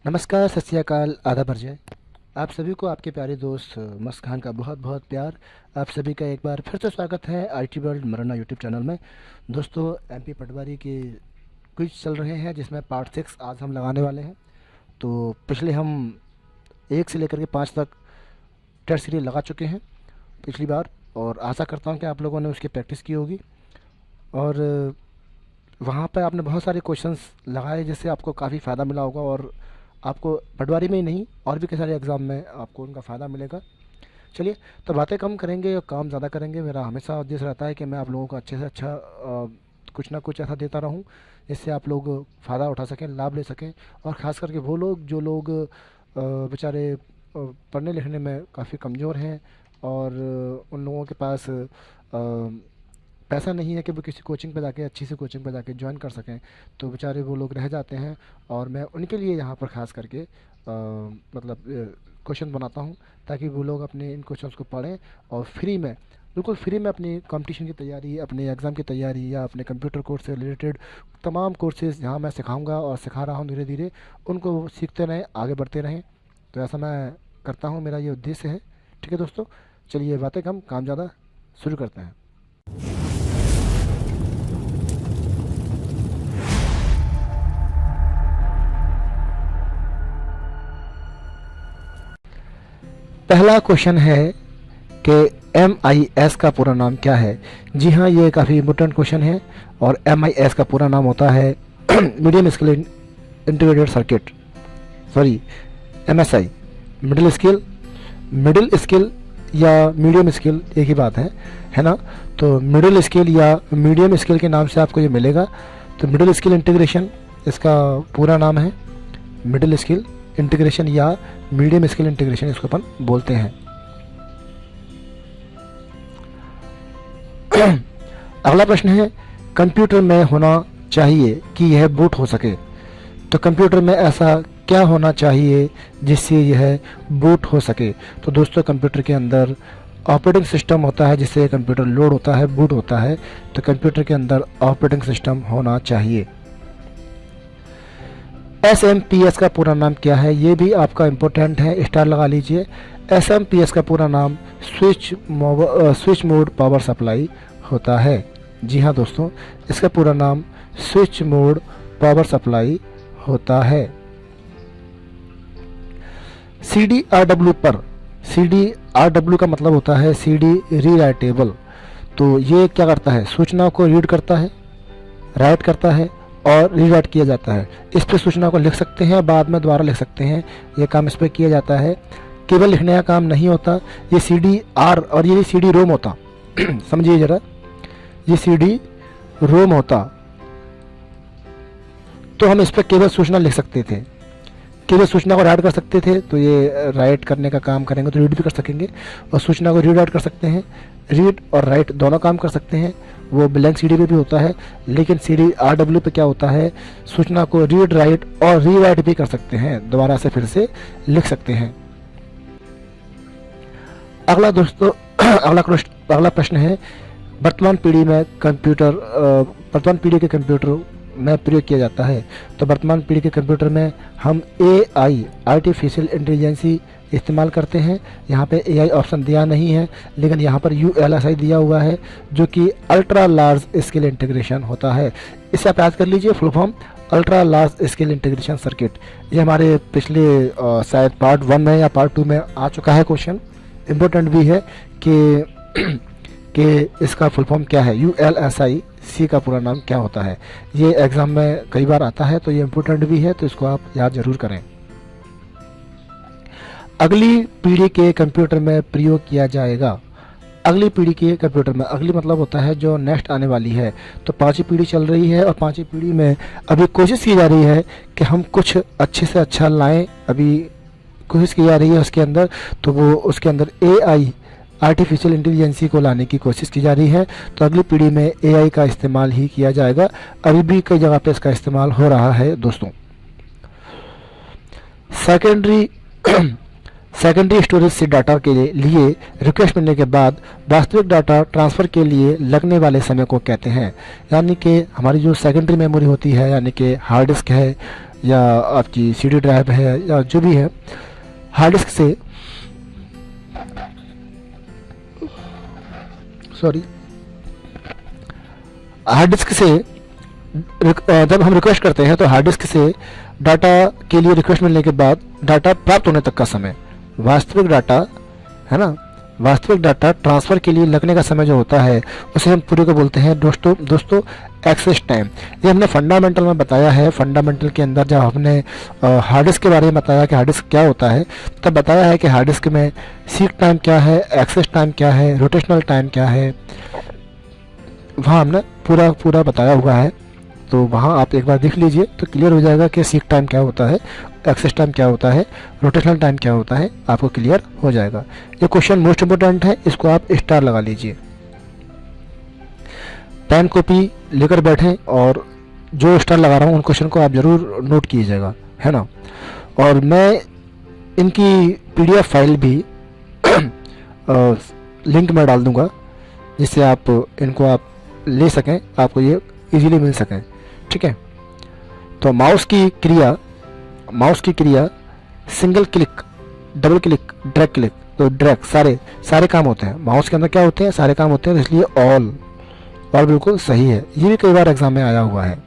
नमस्कार, सत श्री अकाल, आदाब अर्जय। आप सभी को आपके प्यारे दोस्त मस्त खान का बहुत बहुत प्यार। आप सभी का एक बार फिर से स्वागत है आईटी वर्ल्ड मरना यूट्यूब चैनल में। दोस्तों, एमपी पटवारी के क्विज चल रहे हैं जिसमें पार्ट 6 आज हम लगाने वाले हैं। तो पिछले हम 1 से लेकर के 5 तक टेस्ट सीरीज लगा चुके हैं पिछली बार, और आशा करता हूँ कि आप लोगों ने उसकी प्रैक्टिस की होगी और वहाँ पर आपने बहुत सारे क्वेश्चंस लगाए जिससे आपको काफ़ी फ़ायदा मिला होगा, और आपको पटवारी में ही नहीं और भी कई सारे एग्ज़ाम में आपको उनका फ़ायदा मिलेगा। चलिए, तो बातें कम करेंगे और काम ज़्यादा करेंगे। मेरा हमेशा उद्देश्य रहता है कि मैं आप लोगों को अच्छे से अच्छा कुछ ना कुछ ऐसा देता रहूं जिससे आप लोग फ़ायदा उठा सकें, लाभ ले सकें। और ख़ास करके वो लोग जो लोग बेचारे पढ़ने लिखने में काफ़ी कमज़ोर हैं और उन लोगों के पास पैसा नहीं है कि वो किसी कोचिंग पे जाके, अच्छी सी कोचिंग पे जाके ज्वाइन कर सकें, तो बेचारे वो लोग रह जाते हैं। और मैं उनके लिए यहाँ पर ख़ास करके मतलब क्वेश्चन बनाता हूँ ताकि वो लोग अपने इन क्वेश्चंस को पढ़ें और फ्री में, बिल्कुल फ्री में अपनी कंपटीशन की तैयारी, अपने एग्ज़ाम की तैयारी या अपने कंप्यूटर कोर्स से रिलेटेड तमाम कोर्सेज़ जहाँ मैं सिखाऊँगा और सिखा रहा हूँ धीरे धीरे, उनको सीखते रहें, आगे बढ़ते रहें। तो ऐसा मैं करता हूँ, मेरा ये उद्देश्य है। ठीक है दोस्तों, चलिए बातें कम काम ज़्यादा, शुरू करते हैं। पहला क्वेश्चन है कि MIS का पूरा नाम क्या है। जी हाँ, ये काफ़ी इम्पोर्टेंट क्वेश्चन है और MIS का पूरा नाम होता है medium skill integrated circuit, sorry MSI, middle skill या मीडियम स्किल एक ही बात है ना। तो मिडिल स्किल या मीडियम स्किल के नाम से आपको ये मिलेगा। तो मिडिल स्किल इंटीग्रेशन इसका पूरा नाम है, मिडिल स्किल इंटीग्रेशन या मीडियम स्किल इंटीग्रेशन इसको अपन बोलते हैं। अगला प्रश्न है, कंप्यूटर में होना चाहिए कि यह बूट हो सके। तो कंप्यूटर में ऐसा क्या होना चाहिए जिससे यह बूट हो सके। तो दोस्तों, कंप्यूटर के अंदर ऑपरेटिंग सिस्टम होता है जिससे कंप्यूटर लोड होता है, बूट होता है। तो कंप्यूटर के अंदर ऑपरेटिंग सिस्टम होना चाहिए। SMPS का पूरा नाम क्या है, ये भी आपका इम्पोर्टेंट है, स्टार लगा लीजिए। SMPS का पूरा नाम स्विच मोड पावर सप्लाई होता है। जी हाँ दोस्तों, इसका पूरा नाम स्विच मोड पावर सप्लाई होता है। CDRW पर, CDRW का मतलब होता है CD रीराइटेबल। तो ये क्या करता है, सूचना को रीड करता है, राइट करता है और रीराइट किया जाता है। इस पर सूचना को लिख सकते हैं, बाद में दोबारा लिख सकते हैं, ये काम इस पर किया जाता है। केवल लिखने का काम नहीं होता, ये CDR और ये CD रोम होता समझिए जरा, ये CD रोम होता तो हम इस पर केवल सूचना लिख सकते थे, केवल सूचना को राइट कर सकते थे। तो ये राइट करने का काम करेंगे तो रीड भी कर सकेंगे और सूचना को रीड राइट कर सकते हैं। रीड और राइट दोनों काम कर सकते हैं, वो ब्लैंक CD पे भी होता है। लेकिन CDRW पे क्या होता है, सूचना को रीड राइट और रीराइट भी कर सकते हैं, दोबारा से फिर से लिख सकते हैं। अगला दोस्तों अगला प्रश्न है, वर्तमान पीढ़ी के कंप्यूटर में प्रयोग किया जाता है। तो वर्तमान पीढ़ी के कंप्यूटर में हम AI आर्टिफिशियल इंटेलिजेंसी इस्तेमाल करते हैं। यहाँ पे AI ऑप्शन दिया नहीं है, लेकिन यहाँ पर ULSI दिया हुआ है जो कि अल्ट्रा लार्ज स्केल इंटीग्रेशन होता है। इसे आप याद कर लीजिए, full form ultra large scale integration circuit. ये हमारे पिछले शायद पार्ट 1 में या पार्ट 2 में आ चुका है क्वेश्चन, इम्पोर्टेंट भी है कि इसका फुल फॉर्म क्या है, ULSI का पूरा नाम क्या होता है। ये एग्ज़ाम में कई बार आता है तो ये इम्पोर्टेंट भी है, तो इसको आप याद ज़रूर करें। अगली पीढ़ी के कंप्यूटर में प्रयोग किया जाएगा। अगली पीढ़ी के कंप्यूटर में, अगली मतलब होता है जो नेक्स्ट आने वाली है। तो 5वीं पीढ़ी चल रही है और 5वीं पीढ़ी में अभी कोशिश की जा रही है कि हम कुछ अच्छे से अच्छा लाएं, अभी कोशिश की जा रही है उसके अंदर। तो वो उसके अंदर AI आर्टिफिशियल इंटेलिजेंसी को लाने की कोशिश की जा रही है। तो अगली पीढ़ी में AI का इस्तेमाल ही किया जाएगा, अभी भी कई जगह पे इसका इस्तेमाल हो रहा है दोस्तों। सेकेंडरी स्टोरेज से डाटा के लिए रिक्वेस्ट मिलने के बाद वास्तविक डाटा ट्रांसफ़र के लिए लगने वाले समय को कहते हैं। यानी कि हमारी जो सेकेंडरी मेमोरी होती है, यानी कि हार्ड डिस्क है या आपकी CD ड्राइव है या जो भी है, हार्ड डिस्क से हार्ड डिस्क से जब हम रिक्वेस्ट करते हैं तो हार्ड डिस्क से डाटा के लिए रिक्वेस्ट मिलने के बाद डाटा प्राप्त होने तक का समय, वास्तविक डाटा है ना, वास्तविक डाटा ट्रांसफ़र के लिए लगने का समय जो होता है उसे हम पूरे को बोलते हैं दोस्तों एक्सेस टाइम। ये हमने फंडामेंटल में बताया है। फंडामेंटल के अंदर जब हमने हार्ड डिस्क के बारे में बताया कि हार्ड डिस्क क्या होता है, तब बताया है कि हार्ड डिस्क में सीक टाइम क्या है, एक्सेस टाइम क्या है, रोटेशनल टाइम क्या है, वहाँ हमने पूरा बताया हुआ है। तो वहाँ आप एक बार देख लीजिए तो क्लियर हो जाएगा कि सीक टाइम क्या होता है, एक्सेस टाइम क्या होता है, रोटेशनल टाइम क्या होता है, आपको क्लियर हो जाएगा। ये क्वेश्चन मोस्ट इम्पोर्टेंट है, इसको आप स्टार लगा लीजिए। पेन कॉपी लेकर बैठें और जो स्टार लगा रहा हूँ उन क्वेश्चन को आप ज़रूर नोट कीजिएगा, है ना। और मैं इनकी PDF फाइल भी लिंक में डाल दूँगा, जिससे आप इनको आप ले सकें, आपको ये इजीली मिल सकें, ठीक है। तो माउस की क्रिया single click, double click, drag click, तो ड्रैग सारे काम होते हैं माउस के अंदर, क्या होते हैं, सारे काम होते हैं, तो इसलिए ऑल बिल्कुल सही है। ये भी कई बार एग्जाम में आया हुआ है।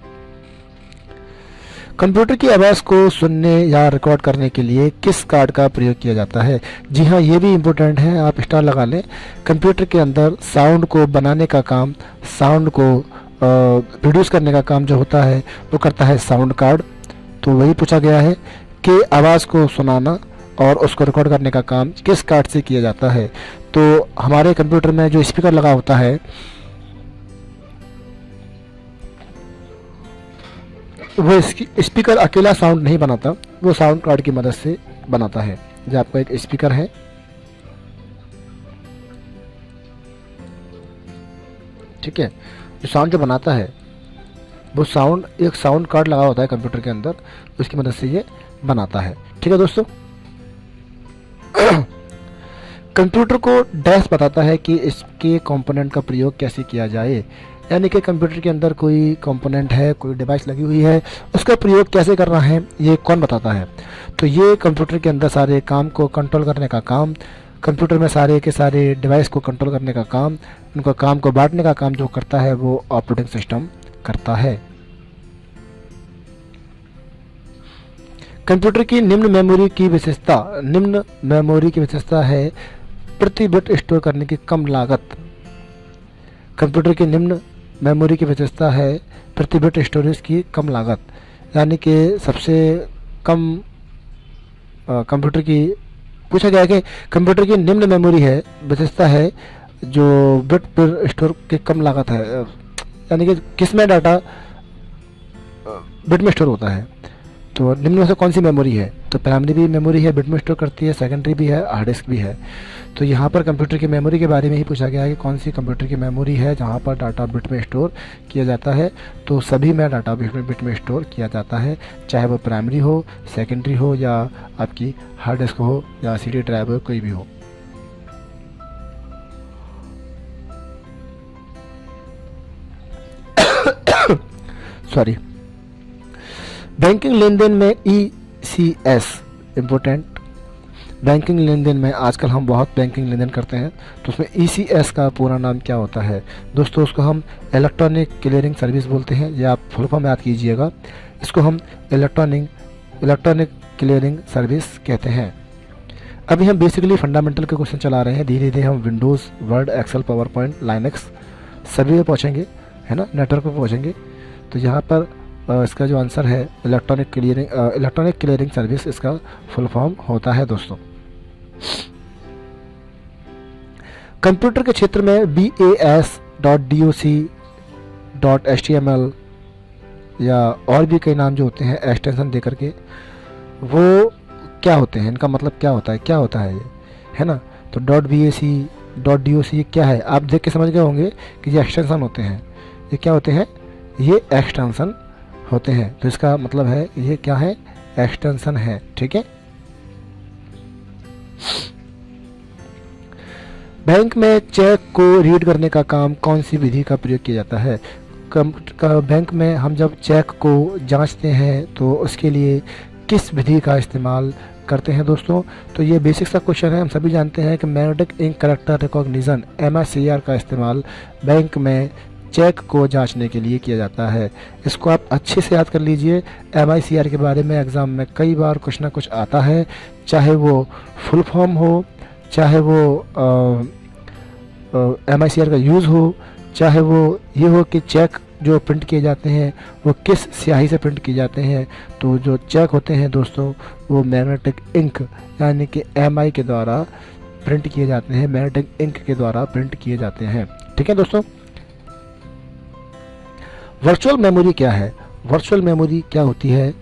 कंप्यूटर की आवाज़ को सुनने या रिकॉर्ड करने के लिए किस कार्ड का प्रयोग किया जाता है? जी हाँ, ये भी इम्पोर्टेंट है, आप स्टार लगा लें। कंप्यूटर के अंदर साउंड को बनाने का काम, साउंड को प्रोड्यूस करने का काम जो होता है वो करता है साउंड कार्ड। तो वही पूछा गया है कि आवाज़ को सुनाना और उसको रिकॉर्ड करने का काम किस कार्ड से किया जाता है। तो हमारे कंप्यूटर में जो स्पीकर लगा होता है वो स्पीकर अकेला साउंड नहीं बनाता, वो साउंड कार्ड की मदद से बनाता है। जो आपका एक स्पीकर है, ठीक है, जो साउंड जो बनाता है वो साउंड, एक साउंड कार्ड लगा होता है कंप्यूटर के अंदर, उसकी मदद से ये बनाता है, ठीक है दोस्तों। कंप्यूटर को डैश बताता है कि इसके कंपोनेंट का प्रयोग कैसे किया जाए, यानी कि कंप्यूटर के अंदर कोई कंपोनेंट है, कोई डिवाइस लगी हुई है, उसका प्रयोग कैसे करना है ये कौन बताता है। तो ये कंप्यूटर के अंदर सारे काम को कंट्रोल करने का काम, कंप्यूटर में सारे के सारे डिवाइस को कंट्रोल करने का काम, उनका काम को बांटने का काम जो करता है वो ऑपरेटिंग सिस्टम करता है। कंप्यूटर की निम्न मेमोरी की विशेषता है प्रति बिट स्टोर करने की कम लागत। कंप्यूटर की निम्न मेमोरी की विशेषता है प्रति बिट स्टोरेज की कम लागत, यानी कि सबसे कम कंप्यूटर की पूछा गया कि कंप्यूटर की निम्न मेमोरी है, विशेषता है जो बिट पर स्टोर की कम लागत है, यानी कि किस में डाटा बिट में स्टोर होता है। तो निम्न में से कौन सी मेमोरी है? तो प्राइमरी भी मेमोरी है, बिट में स्टोर करती है, सेकेंडरी भी है, हार्ड डिस्क भी है। तो यहाँ पर कंप्यूटर की मेमोरी के बारे में ही पूछा गया है कि कौन सी कंप्यूटर की मेमोरी है जहाँ पर डाटा बिट में स्टोर किया जाता है। तो सभी में डाटा बिट में स्टोर किया जाता है, चाहे वो प्राइमरी हो, सेकेंडरी हो, या आपकी हार्ड डिस्क हो, या CD ड्राइव हो, कोई भी हो। सॉरी। बैंकिंग लेन देन में ECS इम्पोर्टेंट। बैंकिंग लेन देन में आजकल हम बहुत बैंकिंग लेन देन करते हैं, तो उसमें ECS का पूरा नाम क्या होता है दोस्तों? उसको हम इलेक्ट्रॉनिक क्लियरिंग सर्विस बोलते हैं, या आप फुल फॉर्म याद कीजिएगा, इसको हम इलेक्ट्रॉनिक क्लियरिंग सर्विस कहते हैं। अभी हम बेसिकली फंडामेंटल के क्वेश्चन चला रहे हैं, धीरे धीरे हम Windows, Word, Excel, PowerPoint, Linux सभी पे पहुँचेंगे, है ना, नेटवर्क पे पहुँचेंगे। तो यहाँ पर इसका जो आंसर है इलेक्ट्रॉनिक क्लियरिंग सर्विस, इसका फुल फॉर्म होता है दोस्तों। कंप्यूटर के क्षेत्र में BAS.DOC.HTML या और भी कई नाम जो होते हैं एक्सटेंशन दे करके, वो क्या होते हैं, इनका मतलब क्या होता है ये, है ना। तो .BAC.DOC क्या है, आप देख के समझ गए होंगे कि ये एक्सटेंशन होते हैं। ये क्या होते हैं? ये एक्सटेंशन होते हैं। तो इसका मतलब है ये क्या है? एक्सटेंशन है, ठीक है। बैंक में चेक को रीड करने का काम कौन सी विधि का प्रयोग किया जाता है? बैंक में हम जब चेक को जांचते हैं तो उसके लिए किस विधि का इस्तेमाल करते हैं दोस्तों? तो ये बेसिक सा क्वेश्चन है। हम सभी जानते हैं कि magnetic ink character recognition MICR का इस्तेमाल बैंक में चेक को जांचने के लिए किया जाता है। इसको आप अच्छे से याद कर लीजिए। MICR के बारे में एग्ज़ाम में कई बार कुछ ना कुछ आता है, चाहे वो फुल फॉर्म हो, चाहे वो MICR का यूज़ हो, चाहे वो ये हो कि चेक जो प्रिंट किए जाते हैं वो किस स्याही से प्रिंट किए जाते हैं। तो जो चेक होते हैं दोस्तों वो मैग्नेटिक इंक यानी कि MI के द्वारा प्रिंट किए जाते हैं, मैग्नेटिक इंक के द्वारा प्रिंट किए जाते हैं। ठीक है दोस्तों। वर्चुअल मेमोरी क्या है? वर्चुअल मेमोरी क्या होती है?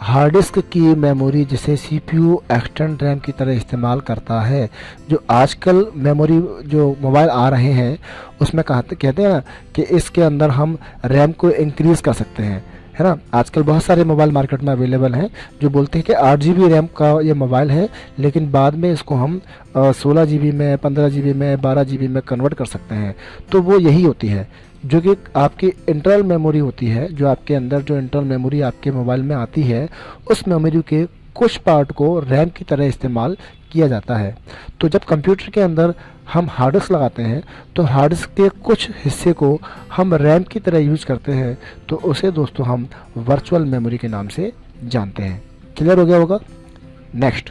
हार्ड डिस्क की मेमोरी जिसे CPU एक्सटर्नल रैम की तरह इस्तेमाल करता है। जो आजकल मेमोरी जो मोबाइल आ रहे हैं उसमें कहते हैं ना कि इसके अंदर हम रैम को इंक्रीज़ कर सकते हैं, है ना। आजकल बहुत सारे मोबाइल मार्केट में अवेलेबल हैं जो बोलते हैं कि 8 GB रैम का ये मोबाइल है, लेकिन बाद में इसको हम 16 GB में, 15 GB में, 12 GB में कन्वर्ट कर सकते हैं। तो वो यही होती है जो कि आपकी इंटरनल मेमोरी होती है। जो आपके अंदर जो इंटरनल मेमोरी आपके मोबाइल में आती है उस मेमोरी के कुछ पार्ट को रैम की तरह इस्तेमाल किया जाता है। तो जब कंप्यूटर के अंदर हम हार्ड डिस्क लगाते हैं तो हार्ड डिस्क के कुछ हिस्से को हम रैम की तरह यूज करते हैं, तो उसे दोस्तों हम वर्चुअल मेमोरी के नाम से जानते हैं। क्लियर हो गया होगा। नेक्स्ट,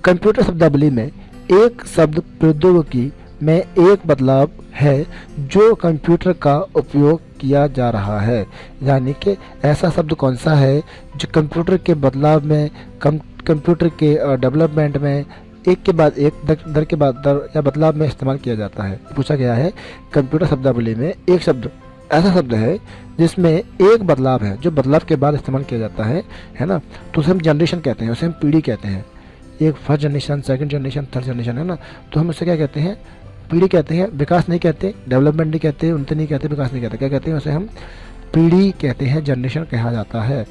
कंप्यूटर शब्दावली में एक शब्द प्रौद्योगिकी में एक बदलाव है जो कंप्यूटर का उपयोग किया जा रहा है। यानी कि ऐसा शब्द कौन सा है जो कंप्यूटर के बदलाव में, कंप्यूटर के डेवलपमेंट में एक के बाद एक, दर के बाद दर या बदलाव में इस्तेमाल किया जाता है। पूछा गया है कंप्यूटर शब्दावली में एक शब्द ऐसा शब्द है जिसमें एक बदलाव है जो बदलाव के बाद इस्तेमाल किया जाता है ना। तो उसे हम जनरेशन कहते हैं, उसे हम पीढ़ी कहते हैं। एक first generation, second generation, third generation, है ना। तो हम उसे क्या कहते हैं? पीढ़ी कहते हैं। विकास नहीं कहते, डेवलपमेंट नहीं कहते, उन्नति नहीं कहते, विकास नहीं कहते। क्या कहते हैं? उसे हम पीढ़ी कहते हैं, जनरेशन कहा जाता है।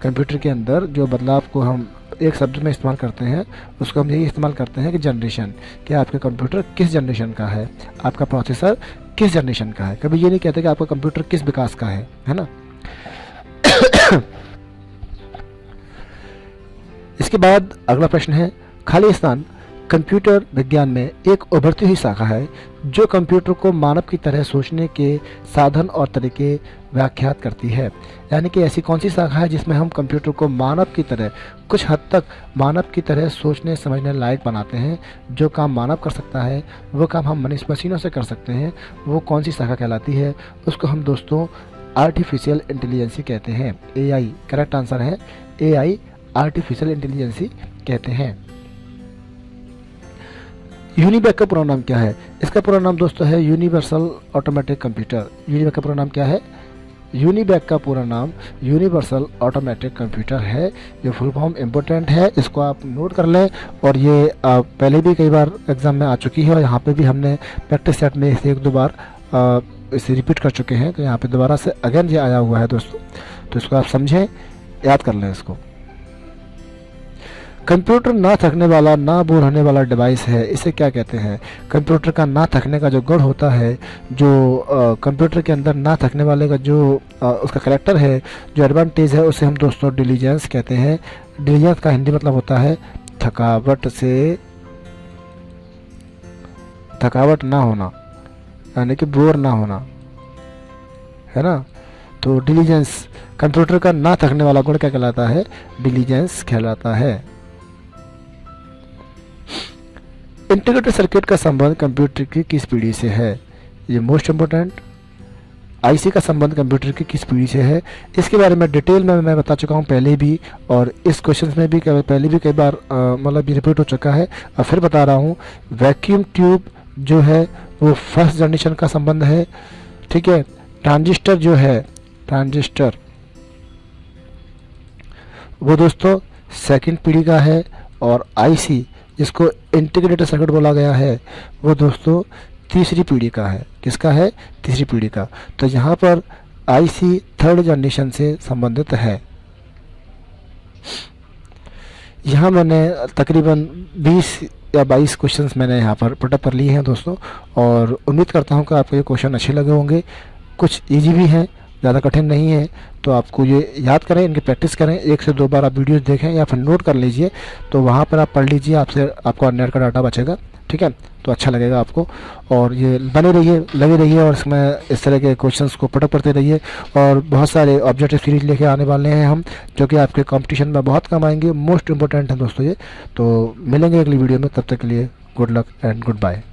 कंप्यूटर के अंदर जो बदलाव को हम एक शब्द में इस्तेमाल करते हैं उसको हम यही इस्तेमाल करते हैं कि जनरेशन। क्या आपका कंप्यूटर किस जनरेशन का है, आपका प्रोसेसर किस जनरेशन का है। कभी ये नहीं कहते कि आपका कंप्यूटर किस विकास का है ना। इसके बाद अगला प्रश्न है, खाली स्थान कंप्यूटर विज्ञान में एक उभरती हुई शाखा है जो कंप्यूटर को मानव की तरह सोचने के साधन और तरीके व्याख्यात करती है। यानी कि ऐसी कौन सी शाखा है जिसमें हम कंप्यूटर को मानव की तरह, कुछ हद तक मानव की तरह सोचने समझने लायक बनाते हैं। जो काम मानव कर सकता है वो काम हम मशीनों से कर सकते हैं। वो कौन सी शाखा कहलाती है? उसको हम दोस्तों आर्टिफिशियल इंटेलिजेंसी कहते हैं। AI करेक्ट आंसर है। AI आर्टिफिशियल इंटेलिजेंसी कहते हैं। यूनिबैक का पूरा नाम क्या है? इसका पूरा नाम दोस्तों है यूनिवर्सल ऑटोमेटिक कंप्यूटर। यूनिबैक का पूरा नाम क्या है? यूनिबैक का पूरा नाम यूनिवर्सल ऑटोमेटिक कंप्यूटर है। ये फुल फॉर्म इम्पोर्टेंट है, इसको आप नोट कर लें। और ये पहले भी कई बार एग्जाम में आ चुकी है और यहाँ पे भी हमने प्रैक्टिस सेट में इसे 1-2 बार इसे रिपीट कर चुके हैं। तो यहाँ पे दोबारा से अगेन ये आया हुआ है दोस्तों, तो इसको आप समझें, याद कर लें इसको। कंप्यूटर ना थकने वाला, ना बोर होने वाला डिवाइस है, इसे क्या कहते हैं? कंप्यूटर का ना थकने का जो गुण होता है, जो कंप्यूटर के अंदर ना थकने वाले का जो उसका कैरेक्टर है, जो एडवांटेज है, उसे हम दोस्तों डिलीजेंस कहते हैं। डिलीजेंस का हिंदी मतलब होता है थकावट ना होना, यानी कि बोर ना होना, है ना। तो डिलीजेंस, कंप्यूटर का ना थकने वाला गुण क्या कहलाता है? डिलीजेंस कहलाता है। इंटीग्रेटेड सर्किट का संबंध कंप्यूटर की किस पीढ़ी से है? ये मोस्ट इम्पोर्टेंट। IC का संबंध कंप्यूटर की किस पीढ़ी से है? इसके बारे में डिटेल में मैं बता चुका हूँ पहले भी, और इस क्वेश्चन में भी पहले भी कई बार मतलब रिपीट हो चुका है। अब फिर बता रहा हूँ, वैक्यूम ट्यूब जो है वो फर्स्ट जनरेशन का संबंध है। ठीक है। ट्रांजिस्टर जो है, ट्रांजिस्टर वो दोस्तों सेकंड पीढ़ी का है। और IC जिसको इंटीग्रेटेड सर्किट बोला गया है वो दोस्तों तीसरी पीढ़ी का है। किसका है? तीसरी पीढ़ी का। तो यहाँ पर IC थर्ड जनरेशन से संबंधित है। यहाँ मैंने तकरीबन 20 या 22 क्वेश्चंस मैंने यहाँ पर पुटअप कर लिए हैं दोस्तों, और उम्मीद करता हूँ कि आपको ये क्वेश्चन अच्छे लगे होंगे। कुछ इजी भी हैं, ज़्यादा कठिन नहीं है। तो आपको ये याद करें, इनकी प्रैक्टिस करें, 1 से 2 बार आप वीडियोस देखें या फिर नोट कर लीजिए, तो वहाँ पर आप पढ़ लीजिए, आपको नेट का डाटा बचेगा। ठीक है, तो अच्छा लगेगा आपको। और ये बने रहिए, लगे रहिए और इसमें इस तरह के क्वेश्चंस को पढ़ते पढ़ते रहिए। और बहुत सारे ऑब्जेक्टिव सीरीज लेके आने वाले हैं हम, जो कि आपके कंपटीशन में बहुत काम आएंगे। मोस्ट इंपॉर्टेंट है दोस्तों ये। तो मिलेंगे अगली वीडियो में, तब तक के लिए good luck and good bye.